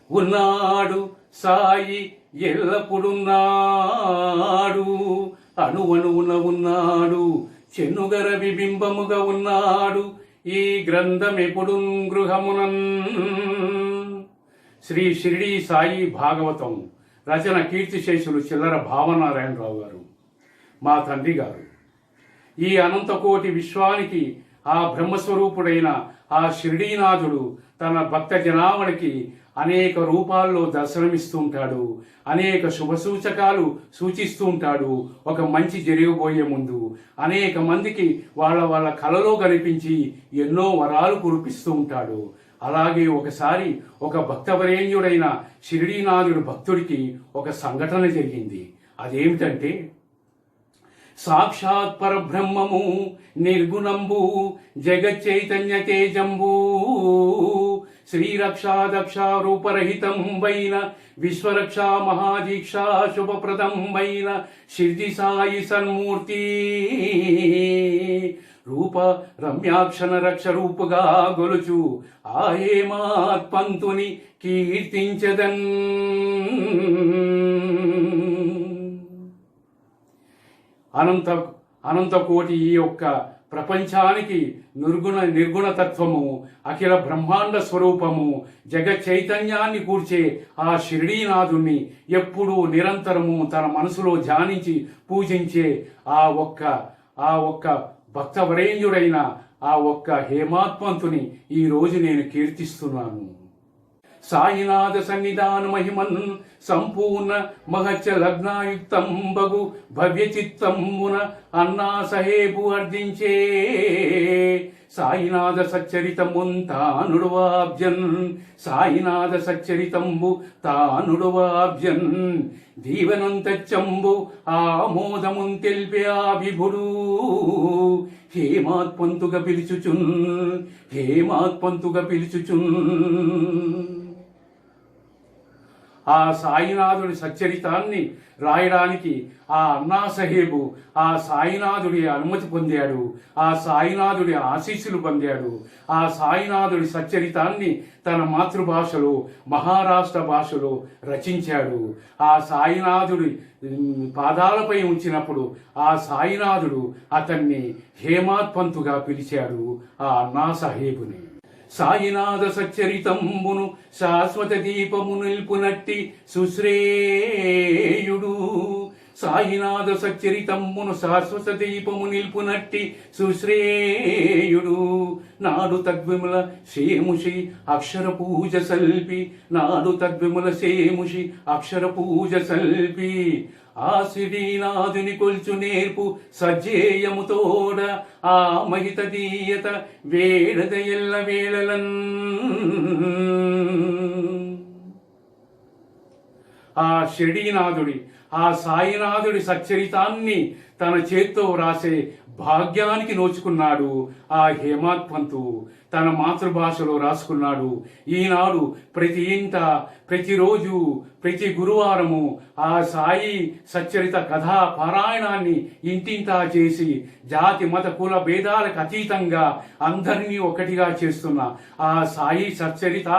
ఉన్నాడు సాయి ఎల్లప్పుడున్నాడు, అణువణువున ఉన్నాడు, చెన్నుగర విబింబముగా ఉన్నాడు, ఈ గ్రంథమెప్పుడు గృహమునన్. శ్రీ షిరిడి సాయి భాగవతం రచన కీర్తిశేషులు చిల్లర భావనారాయణరావు గారు, మా తండ్రి గారు. ఈ అనంతకోటి విశ్వానికి ఆ బ్రహ్మస్వరూపుడైన ఆ షిరిడీనాథుడు తన భక్త జనావళికి అనేక రూపాల్లో దర్శనమిస్తూ ఉంటాడు, అనేక శుభసూచకాలు సూచిస్తూ ఉంటాడు. ఒక మంచి జరగబోయే ముందు అనేక మందికి వాళ్ళ కలలో కనిపించి ఎన్నో వరాలు కురిపిస్తూ ఉంటాడు. అలాగే ఒకసారి ఒక భక్తవరేణ్యుడైన షిరిడీనాథుడు భక్తుడికి ఒక సంఘటన జరిగింది. అదేమిటంటే, సాక్షాత్ పరబ్రహ్మము నిర్గుణంబు జగచ్చైతన్య తేజంబు శ్రీరక్షా దక్షా రూపరహితం వైన విశ్వరక్షా మహాదీక్షా శుభప్రదం వైన షిర్డి సాయి సన్మూర్తి రూప రమ్యాక్షణ రక్ష రూపుగా గొలుచు ఆ హేమాత్ పంతుని కీర్తించదన్. అనంతకోటి ఈ యొక్క ప్రపంచానికి నిర్గుణ తత్వము, అఖిల బ్రహ్మాండ స్వరూపము, జగ చైతన్యాన్ని కూర్చే ఆ షిరిడీనాథుణ్ణి ఎప్పుడూ నిరంతరము తన మనసులో ధ్యానించి పూజించే ఆ ఒక్క భక్తవరేణ్యుడైన ఆ ఒక్క హేమాత్మంతుని ఈ రోజు నేను కీర్తిస్తున్నాను. సాయినాథ సన్నిధాన మహిమన్ సంపూర్ణ మహచ్చ లగ్నాయుక్తం బగు భవ్య చిత్తమున అన్నా సహేబు అర్జించే సాయినాథ సచ్చరితమున్ తానుడువాబ్జన్ సాయినాథ సచ్చరితంబు తానుడువాబ్జన్ దీవనంతచ్చంబు ఆమోదమున్ తెల్పే ఆ విభుడు హేమాత్పంతుగా పిలుచుచున్. ఆ సాయినాథుడి సచ్చరితాన్ని రాయడానికి ఆ అన్నా సాహేబు ఆ సాయినాథుడి అనుమతి పొందాడు, ఆ సాయినాథుడి ఆశీస్సులు పొందాడు. ఆ సాయినాథుడి సచ్చరితాన్ని తన మాతృభాషలో మహారాష్ట్ర భాషలో రచించాడు. ఆ సాయినాథుడి పాదాలపై ఉంచినప్పుడు ఆ సాయినాథుడు అతన్ని హేమాత్పంతుగా పిలిచాడు, ఆ అన్నా సాహేబుని. సాయినాథ సచ్చరితంబును శాశ్వత దీపము నిల్పునట్టి సుశ్రేయుడు సాయినాథ సచ్చరితంబును శాశ్వత దీపము నిల్పునట్టి సుశ్రేయుడు నాడు తద్విముల సేముషి అక్షర పూజ సల్పి నాడు తద్విముల సేముషి అక్షర పూజ సల్పి ఆ శ్రీనాథుని కొల్చు నేర్పు సజ్జేయముతోడ ఆ మహిత దీయత వేడద ఎల్ల వేళలన్. ఆ షిరిడీనాథుడి ఆ సాయినాథుడి సచ్చరితాన్ని తన చేత్తో వ్రాసే భాగ్యానికి నోచుకున్నాడు ఆ హేమాత్పంతు. తన మాతృభాషలో రాసుకున్నాడు. ఈనాడు ప్రతి ఇంట ప్రతిరోజు ప్రతి గురువారము ఆ సాయి సచ్చరిత కథా పారాయణాన్ని ఇంటింటా చేసి జాతి మత కుల భేదాలకు అతీతంగా అందరినీ ఒకటిగా చేస్తున్న ఆ సాయి సచ్చరిత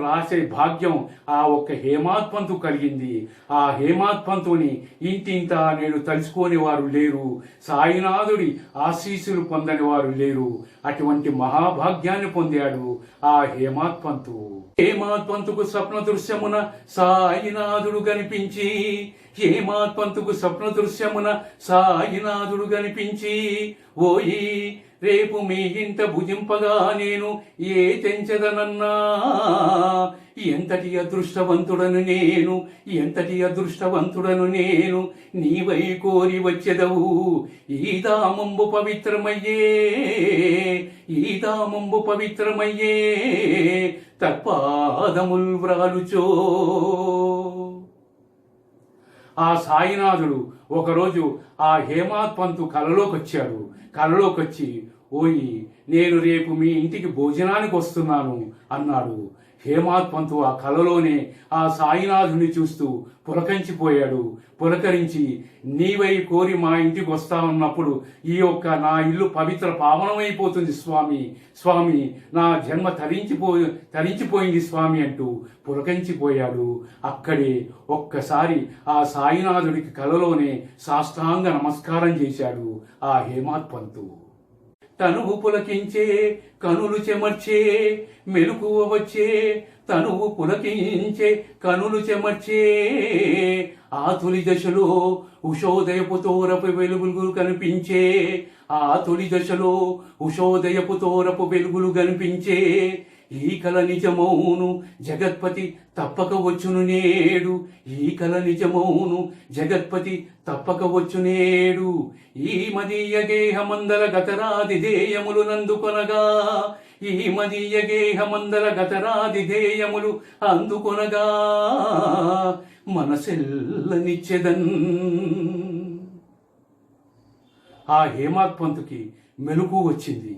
రాసే భాగ్యం ఆ ఒక్క హేమాత్పంతు కలిగింది. ఆ హేమాత్పంతుని ఇంటింటా నేడు తలుచుకోని వారు లేరు, సాయినాథుడి ఆశీస్సులు పొందని వారు లేరు. అటువంటి మహాభాగ్యాన్ని పొందాడు ఆ హేమాత్పంతు. హేమాత్పంతుకు స్వప్న దృశ్యమున సాయినాథుడు కనిపించి హేమాత్పంతుకు స్వప్న దృశ్యమున సాయినాథుడు కనిపించి ఓయి రేపు మీ ఇంట భుజింపగా నేను ఏ తెంచదనన్నా ఎంతటి అదృష్టవంతుడను నేను నీవై కోరి వచ్చెదవు ఈ దామంబు పవిత్రమయ్యే తత్పాదముల్ వ్రాలుచో. ఆ సాయినాథుడు ఒకరోజు ఆ హేమాత్పంతు కలలోకొచ్చి ఓయి నేను రేపు మీ ఇంటికి భోజనానికి వస్తున్నాను అన్నాడు. హేమాత్ పంతు ఆ కలలోనే ఆ సాయినాథుని చూస్తూ పులకంచిపోయాడు. పులకరించి, నీవై కోరి మా ఇంటికి వస్తా ఉన్నప్పుడు ఈ యొక్క నా ఇల్లు పవిత్ర పావనమైపోతుంది స్వామి, స్వామి నా జన్మ తరించిపోయింది స్వామి అంటూ పులకంచిపోయాడు. అక్కడే ఒక్కసారి ఆ సాయినాథుడికి కలలోనే సాష్టాంగ నమస్కారం చేశాడు ఆ హేమాత్ పంతు. తనువు పులకించే కనులు చెమర్చే మెలకువ వచ్చే, తనువు పులకించే కనులు చెమర్చే, ఆ తొలి దశలో ఉషోదయపు తోరపు వెలుగులు కనిపించే, ఆ తొలి దశలో ఉషోదయపు తోరపు వెలుగులు కనిపించే, ఈ కల నిజమౌను జగత్పతి తప్పక వచ్చును నేడు, ఈ కల నిజమౌను జగత్పతి తప్పక వచ్చు నేడు, ఈ మదీయ గేహమందల గతరాది ధేయములు నందుకొనగా, ఈ మదీయ గేహమందల గతరాది ధేయములు అందుకొనగా, మనసెల్ల నిచ్చెదన్. ఆ హేమాత్ పంతుకి మెలకు వచ్చింది.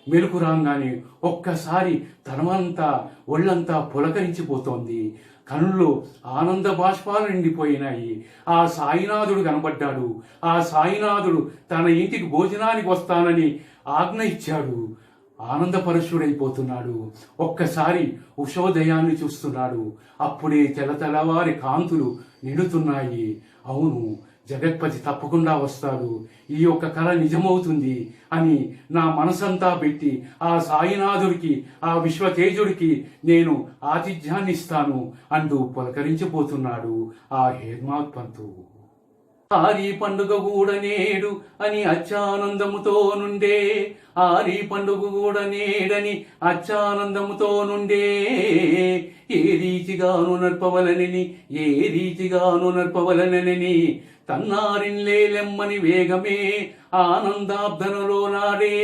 మెలకు రాగానే ఒక్కసారి తనమంతా ఒళ్ళంతా పులకరించిపోతోంది. కనుల్లో ఆనంద బాష్పాలు నిండిపోయినాయి. ఆ సాయినాథుడు కనబడ్డాడు. ఆ సాయినాథుడు తన ఇంటికి భోజనానికి వస్తానని ఆజ్ఞ ఇచ్చాడు. ఆనందపరశుడైపోతున్నాడు. ఒక్కసారి ఉషోదయాన్ని చూస్తున్నాడు. అప్పుడే తెల్లవారి కాంతులు నిండుతున్నాయి. అవును, జగత్పతి తప్పకుండా వస్తాడు, ఈ యొక్క కళ నిజమవుతుంది అని నా మనసంతా పెట్టి ఆ సాయినాథుడికి, ఆ విశ్వతేజుడికి నేను ఆతిథ్యాన్ని ఇస్తాను అంటూ పులకరించిపోతున్నాడు ఆ హేమాత్ పంతు. ఆరి పండుగ కూడా నేడు అని అత్యానందముతో నుండే, ఆరి పండుగ కూడా నేడని అత్యానందముతో నుండే, ఏ రీతిగాను నర్పవలనని, ఏ రీతిగాను నర్పవలనని, తన్నారిన్లేలెమ్మని వేగమే ఆనందాబ్దనలో నాడే,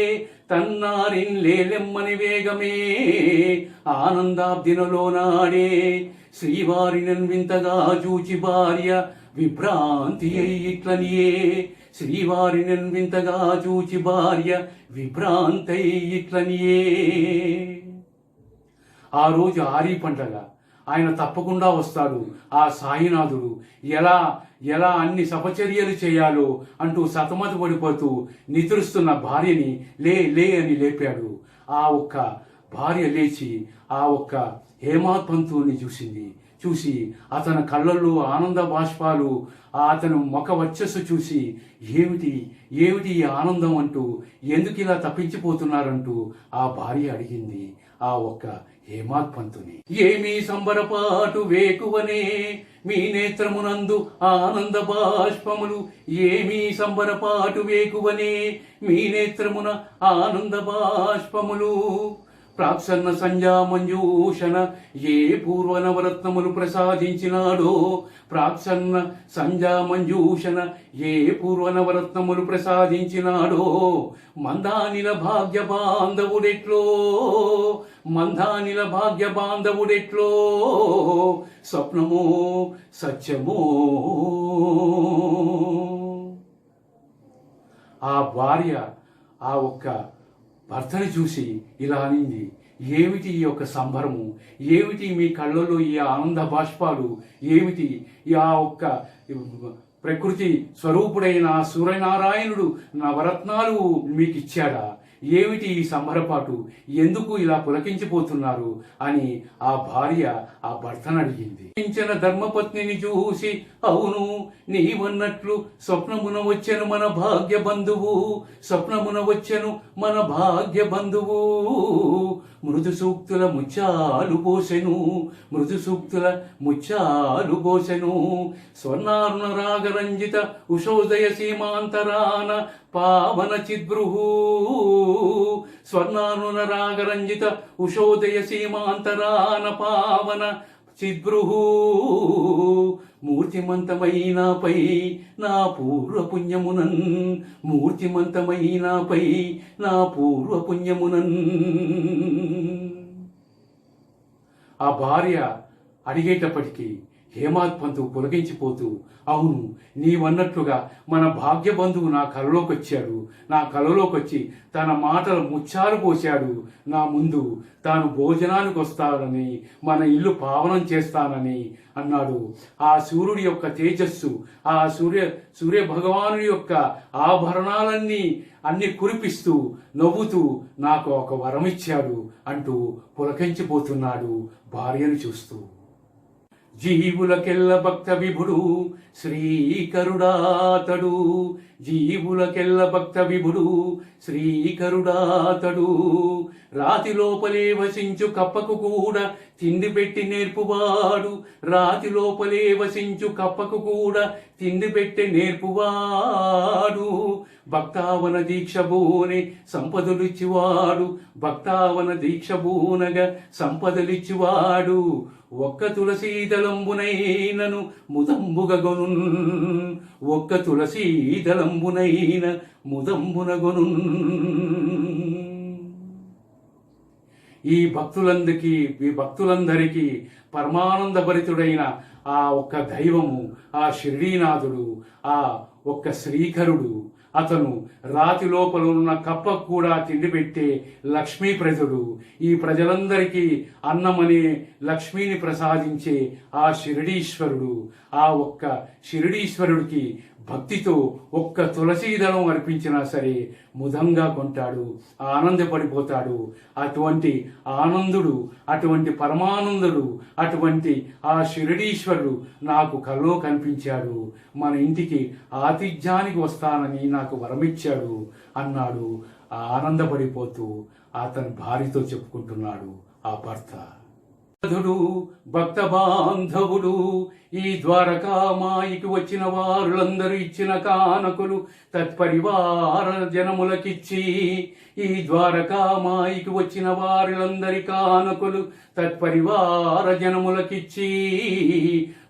తన్నారిన్లేలెమ్మని వేగమే ఆనందాబ్దినలో నాడే, శ్రీవారిని వింతగా చూచి భార్య విభ్రాంతి అయి ఇట్లనియే, శ్రీవారిని వింతగా చూచి భార్య విభ్రాంతి అయి ఇట్లనియే. ఆ రోజు ఆరి పండగ, ఆయన తప్పకుండా వస్తాడు. ఆ సాయినాథుడు ఎలా ఎలా అన్ని సపచర్యలు చేయాలో అంటూ సతమత పడిపోతూ నిద్రిస్తున్న భార్యని లే లే అని లేపాడు. ఆ ఒక్క భార్య లేచి ఆ ఒక్క హేమాత్ పంతుని చూసింది. చూసి అతని కళ్ళల్లో ఆనంద బాష్పాలు, అతను ముఖ వర్చస్సు చూసి ఏమిటి ఏమిటి ఈ ఆనందం అంటూ, ఎందుకు ఇలా తప్పించిపోతున్నారంటూ ఆ భార్య అడిగింది ఆ ఒక్క హేమాత్ పంతుని. ఏమీ సంబరపాటు వేకువనే మీ నేత్రమునందు ఆనంద బాష్పములు, ఏమీ సంబరపాటు వేకువనే మీ నేత్రమున ఆనంద బాష్పములు, ప్రాక్సన్న సంధ్యా మంజూషణ ఏ పూర్వ నవరత్నములు ప్రసాదించినాడో, ప్రాక్సన్న సంధ్యా మంజూషణ ఏ పూర్వ నవరత్నములు ప్రసాదించినాడో, మందానిల భాగ్య బాంధవుడెట్లో, మందానిల భాగ్య బాంధవుడెట్లో, స్వప్నమో సత్యమో. ఆ భార్య ఆ ఒక్క భర్తని చూసి ఇలా అనింది, ఏమిటి ఈ యొక్క సంబరము, ఏమిటి మీ కళ్ళలో ఈ ఆనంద బాష్పాలు, ఏమిటి ఆ ఒక్క ప్రకృతి స్వరూపుడైన సూర్యనారాయణుడు నవరత్నాలు మీకు ఇచ్చాడా, ఏమిటి ఈ సంబరపాటు, ఎందుకు ఇలా పులకించిపోతున్నారు అని ఆ భార్య ఆ భర్తను అడిగింది. ధర్మపత్నిని చూసి అవును నీవన్నట్లు స్వప్నమున వచ్చెను మన భాగ్య బంధువు, స్వప్నమున వచ్చెను మన భాగ్య బంధువు, మృదు సూక్తుల ముత్యాలు పోసెను, మృదు సూక్తుల ముత్యాలు పోసెను, స్వర్ణారుణ రాగరంజిత ఉషోదయ సీమాంతరాన పావన చిద్బృహు, స్వర్ణారుణ రాగరంజిత ఉషోదయ సీమాంతరాన పావన చిద్బృహు, మూర్తిమంతమైనపై నా పూర్వ పుణ్యమునన్, మూర్తిమంతమైనపై నా పూర్వ పుణ్యమునన్. ఆ భార్య అడిగేటప్పటికీ హేమాద్ పంతు పులకించిపోతూ, అవును, నీవన్నట్లుగా మన భాగ్యబంధువు నా కలలోకి వచ్చాడు. నా కలలోకి వచ్చి తన మాటలు ముచ్చారు పోశాడు నా ముందు. తాను భోజనానికి వస్తానని, మన ఇల్లు పావనం చేస్తానని అన్నాడు. ఆ సూర్యుడి యొక్క తేజస్సు, ఆ సూర్య భగవానుడి యొక్క ఆభరణాలన్నీ అన్ని కురిపిస్తూ నవ్వుతూ నాకు ఒక వరమిచ్చాడు అంటూ పులకించిపోతున్నాడు భార్యను చూస్తూ. జీవులకెల్ల భక్త విభుడు శ్రీకరుడాతడు, జీవులకెల్ల భక్త విభుడు శ్రీకరుడాతడు. రాతి లోపలే వసించు కప్పకు కూడా తిండి పెట్టి నేర్పువాడు, రాతి లోపలే వసించు కప్పకు కూడా తిండి పెట్టి నేర్పువాడు. భక్తావన దీక్ష బోనే సంపదలిచ్చివాడు, భక్తావన దీక్ష బోనగా సంపదలిచ్చివాడు. ఒక్క తులసీదళంబునైనను ముదంబుగొను, ఒక్క తులసీదళంబునైన ముదంబునగొను. ఈ భక్తులందరికీ పరమానంద భరితుడైన ఆ ఒక్క దైవము, ఆ షిరిడీనాథుడు, ఆ ఒక్క శ్రీకరుడు, అతను రాతి లోపల ఉన్న కప్పకు కూడా తిండి పెట్టే లక్ష్మీప్రదుడు. ఈ ప్రజలందరికీ అన్నమనే లక్ష్మిని ప్రసాదించే ఆ షిరిడీశ్వరుడు. ఆ ఒక్క షిరిడీశ్వరుడికి భక్తితో ఒక్క తులసీదళం అర్పించినా సరే ముదంగా కొంటాడు, ఆనందపడిపోతాడు. అటువంటి ఆనందుడు, అటువంటి పరమానందుడు, అటువంటి ఆ షిరిడీశ్వరుడు నాకు కల్లో కనిపించాడు. మన ఇంటికి ఆతిథ్యానికి వస్తానని నాకు వరమిచ్చాడు అన్నాడు. ఆనందపడిపోతూ అతని భార్యతో చెప్పుకుంటున్నాడు ఆ భర్త. భక్త బాంధవుడు, ఈ ద్వారకామాయికి వచ్చిన వారులందరూ ఇచ్చిన కానకులు తత్పరివార జనములకిచ్చి, ఈ ద్వారకామాయికి వచ్చిన వారులందరి కానకులు తత్పరివార జనములకిచ్చి,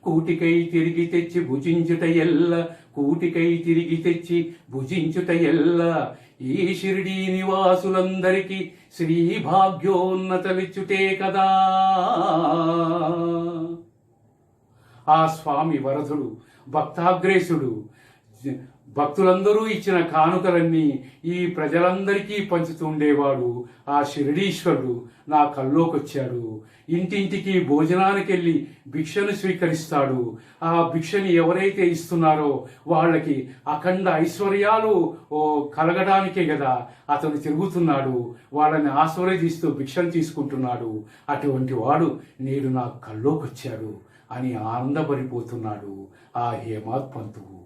కూటికై తిరిగి తెచ్చి భుజించుట ఎల్ల, కూటికై తిరిగి తెచ్చి భుజించుట ఎల్ల. ఈ షిరిడీ నివాసులందరికీ శ్రీ భాగ్యోన్నతలిచ్చుటే కదా. ఆ స్వామి వరదుడు, భక్తాగ్రేసుడు, భక్తులందరూ ఇచ్చిన కానుకలన్నీ ఈ ప్రజలందరికీ పంచుతుండేవాడు. ఆ షిరిడీశ్వరుడు నా కల్లోకొచ్చాడు. ఇంటింటికి భోజనానికి వెళ్ళి భిక్షను స్వీకరిస్తాడు. ఆ భిక్షని ఎవరైతే ఇస్తున్నారో వాళ్ళకి అఖండ ఐశ్వర్యాలు కలగడానికే కదా అతను తిరుగుతున్నాడు. వాళ్ళని ఆశీర్వదిస్తూ భిక్షను తీసుకుంటున్నాడు. అటువంటి వాడు నేడు నా కల్లోకొచ్చాడు అని ఆనందపడిపోతున్నాడు ఆ హేమాద్ పంతువు.